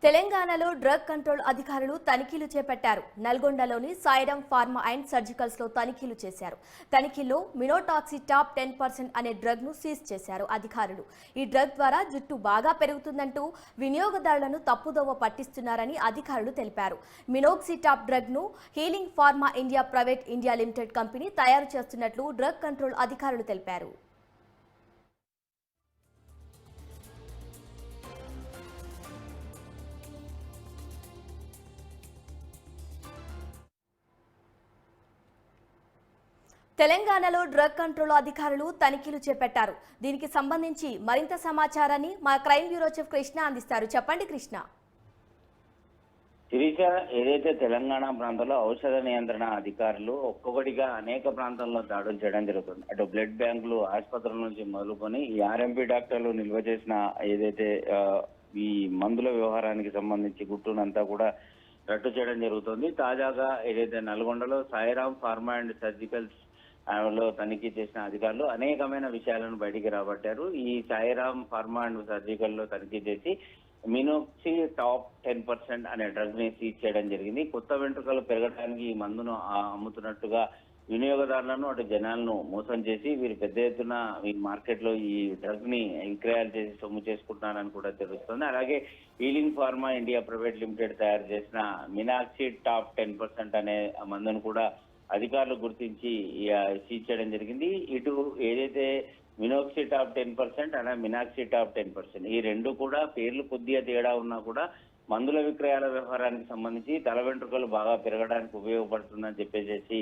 తెలంగాణలో drug control అధికారులు తనిఖీలు చేపట్టారు. నల్గొండలోని సాయిరామ్ ఫార్మా అండ్ సర్జికల్స్ లో తనిఖీలు చేశారు. తనిఖీల్లో మినోటాక్సిటాప్ 10% అనే డ్రగ్ ను సీజ్ చేశారు అధికారులు. ఈ డ్రగ్ ద్వారా జుట్టు బాగా పెరుగుతుందంటూ వినియోగదారులను తప్పుదోవ పట్టిస్తున్నారని అధికారులు తెలిపారు. మినోక్సిటాప్ డ్రగ్ ను healing pharma India private India limited company తయారు చేస్తున్నట్లు డ్రగ్ కంట్రోల్ అధికారులు తెలిపారు. తెలంగాణలో డ్రగ్ కంట్రోల్ అధికారులు తనిఖీలు చేపట్టారు. దీనికి సంబంధించి మరింత సమాచారాన్ని మా క్రైమ్ బ్యూరో చీఫ్ కృష్ణ అందిస్తారు. చెప్పండి కృష్ణ. శిరీష, ఏదైతే తెలంగాణ ప్రాంతంలో ఔషధ నియంత్రణ అధికారులు ఒక్కొక్కటిగా అనేక ప్రాంతాల్లో దాడులు చేయడం జరుగుతుంది. అటు బ్లడ్ బ్యాంకులు, ఆసుపత్రుల నుంచి మొదలుకొని ఈ ఆర్ఎంపీ డాక్టర్లు నిల్వ చేసిన ఏదైతే ఈ మందుల వ్యవహారానికి సంబంధించి గుట్టునంతా కూడా రట్టు చేయడం జరుగుతుంది. తాజాగా ఏదైతే నల్గొండలో సాయిరామ్ ఫార్మా అండ్ సర్జికల్స్ లో తనిఖీ చేసిన అధికారులు అనేకమైన విషయాలను బయటికి రాబట్టారు. ఈ సాయిరామ్ ఫార్మా అండ్ సర్జికల్ లో తనిఖీ చేసి మినోక్సి టాప్ 10% అనే డ్రగ్ ని సీజ్ చేయడం జరిగింది. కొత్త వెంట్రుకలు పెరగడానికి ఈ మందును అమ్ముతున్నట్టుగా వినియోగదారులను అటు జనాలను మోసం చేసి వీరు పెద్ద ఎత్తున ఈ మార్కెట్ లో ఈ డ్రగ్ ని విక్రయాలు చేసి సొమ్ము చేసుకుంటున్నారని కూడా తెలుస్తుంది. అలాగే healing pharma India private limited తయారు చేసిన మినాక్సి టాప్ 10% అనే మందును కూడా అధికారులు గుర్తించి సీజ్ చేయడం జరిగింది. ఇటు ఏదైతే మినోక్సి టాప్ 10% అలా మినాక్సి టాప్ 10% ఈ రెండు కూడా పేర్లు కొద్దిగా తేడా ఉన్నా కూడా మందుల విక్రయాల వ్యవహారానికి సంబంధించి తల వెంట్రుకలు బాగా పెరగడానికి ఉపయోగపడుతుందని చెప్పేసి,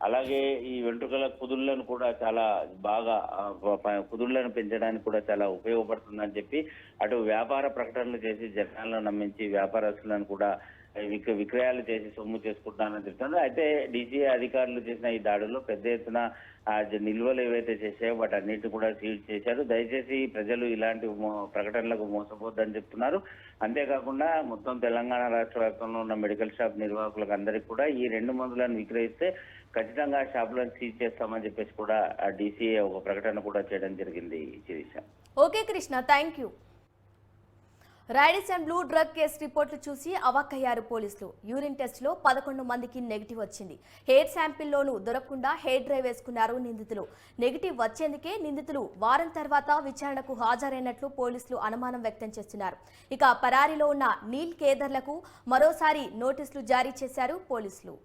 అలాగే ఈ వెంట్రుకల కుదుళ్లను కూడా చాలా బాగా కుదుళ్లను పెంచడానికి కూడా చాలా ఉపయోగపడుతుందని చెప్పి అటు వ్యాపార ప్రకటనలు చేసి జనాలను నమ్మించి వ్యాపారస్తులను కూడా విక్రయాలు చేసి సొమ్ము చేసుకుంటున్నారని చెప్తున్నారు. అయితే డీసీఏ అధికారులు చేసిన ఈ దాడుల్లో పెద్ద ఎత్తున నిల్వలు ఏవైతే చేశాయో వాటన్నిటిని కూడా సీజ్ చేశారు. దయచేసి ప్రజలు ఇలాంటి ప్రకటనలకు మోసపోద్దని చెప్తున్నారు. అంతేకాకుండా మొత్తం తెలంగాణ రాష్ట్ర వ్యాప్తంలో ఉన్న మెడికల్ షాప్ నిర్వాహకులకు అందరికీ కూడా ఈ రెండు మందులను విక్రయిస్తే ఖచ్చితంగా షాపులను సీజ్ చేస్తామని చెప్పేసి కూడా డీసీఏ ఒక ప్రకటన కూడా చేయడం జరిగింది. Sirisha. Okay Krishna, thank you. Radisson Blu drug case రిపోర్ట్లు చూసి అవాక్కయ్యారు పోలీసులు. యూరిన్ టెస్ట్ లో 11 మందికి నెగిటివ్ వచ్చింది. హెయిర్ శాంపిల్లోనూ దొరకకుండా హెయిర్ డ్రై వేసుకున్నారు నిందితులు. నెగిటివ్ వచ్చేందుకే నిందితులు వారం తర్వాత విచారణకు హాజరైనట్లు పోలీసులు అనుమానం వ్యక్తం చేస్తున్నారు. ఇక పరారీలో ఉన్న నీల్ కేదర్లకు మరోసారి నోటీసులు జారీ చేశారు పోలీసులు.